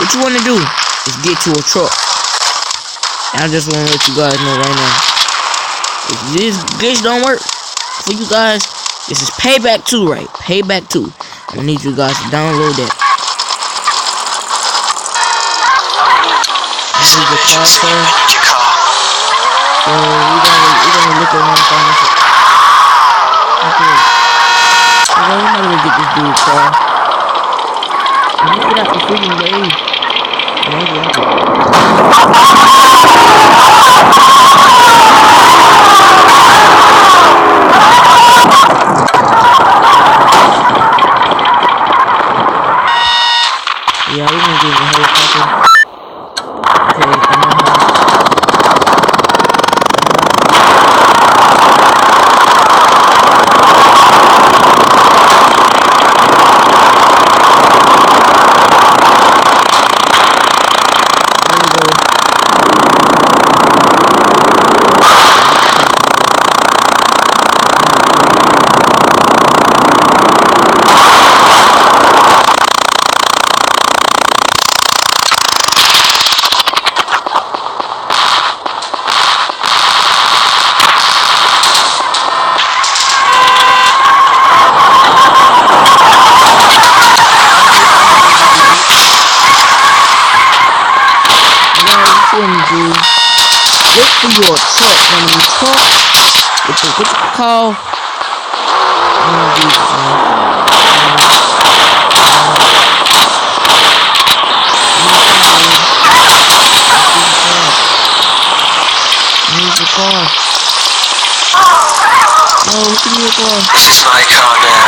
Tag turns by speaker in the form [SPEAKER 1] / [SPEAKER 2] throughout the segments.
[SPEAKER 1] what you want to do is get to a truck. And I just want to let you guys know right now. If this glitch don't work for you guys, this is Payback 2, right? Payback 2. I need you guys to download that. This is the car, sir. So we're gonna look at one thing. Okay. So we're not gonna get this dude's car. I'm gonna get out the freaking way. Yeah, we're gonna get in the helicopter. Look for your truck. When you truck, what you call? Where's the car? No, give me a car.
[SPEAKER 2] This is my car now.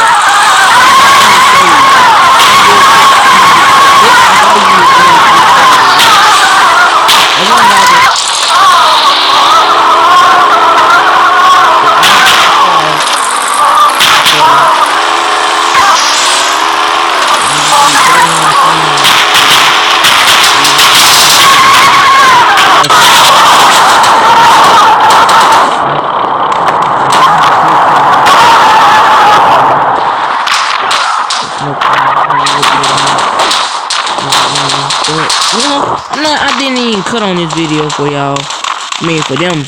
[SPEAKER 1] I didn't even cut on this video for y'all. I mean, for them. Of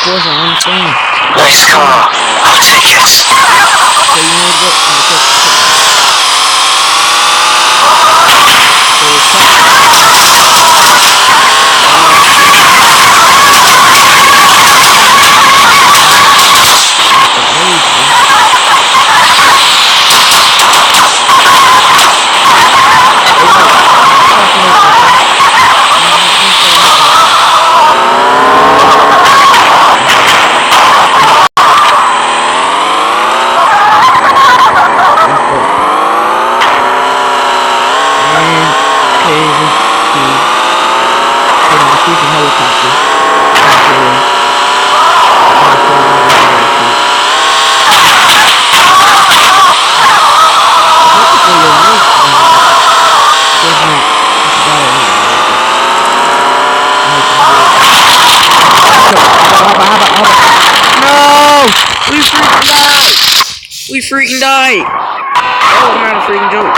[SPEAKER 1] course, I understand.
[SPEAKER 2] Nice car. I'll take it.
[SPEAKER 1] So you know we freaking died! Oh, I'm not a freaking joke.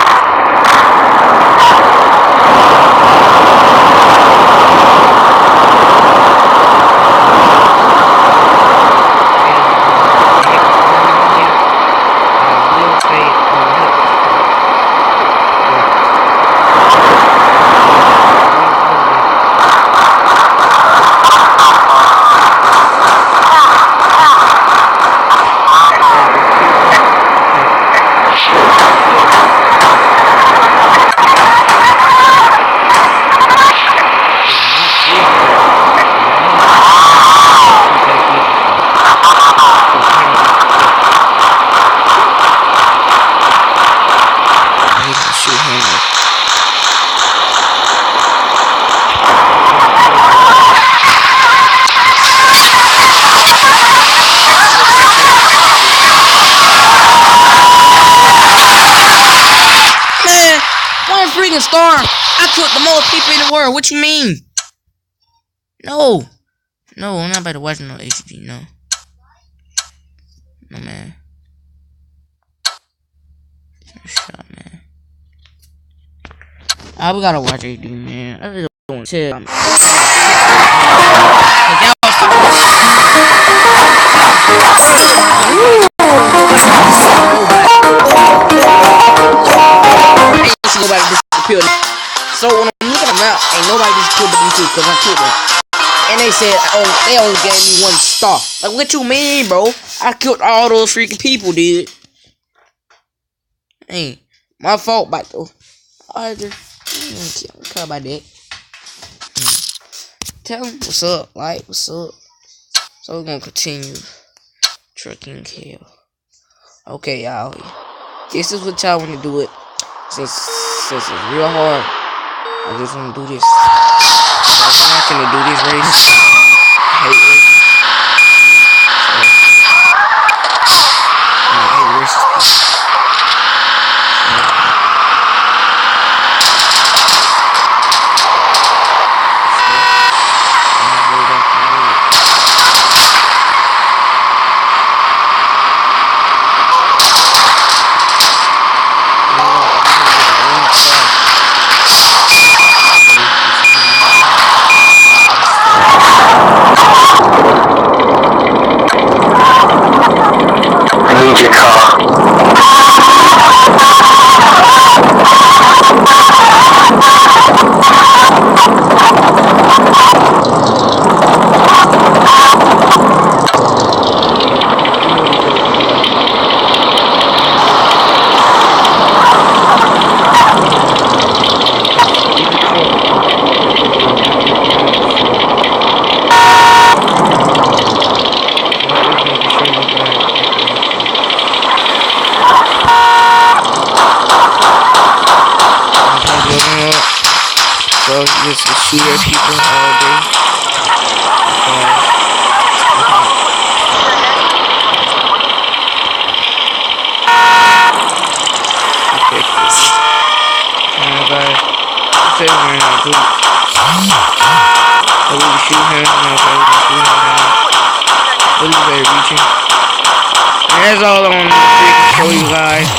[SPEAKER 1] Star, I took the most people in the world. What you mean? No. No, I'm not about to watch no HD. No. No, man. Shut, man. We gotta watch HD, man. I just don't want to tell. Nobody disappeared. So when I'm looking at the map, ain't nobody disappeared but these two, because I killed them. And they said, oh, they only gave me 1 star. Like, what you mean, bro? I killed all those freaking people, dude. Ain't my fault, but though. I just don't care about that. Tell them what's up, like, what's up. So we're gonna continue trucking hell. Okay, y'all. This is what y'all want to do it. Since it's real hard, I just want to do this. I'm not gonna do this race. I hate it. I hate races. Just to shoot at people all day. Okay. Guys, say we're not good. I will shoot him. What is that reaching? And that's all I want to show you guys.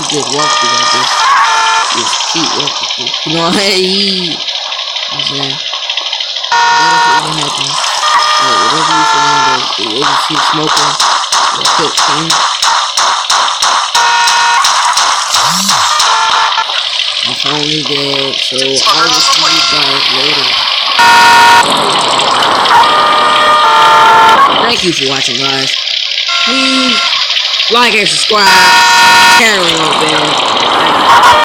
[SPEAKER 1] Just walk through like this. Just keep walking through. You know, hey, I'm saying, whatever happens, whatever you surround, if you see smoking, or cut clean. My phone is dead, so I will see you guys later. Thank you for watching, guys. Please like and subscribe. Carry on, man.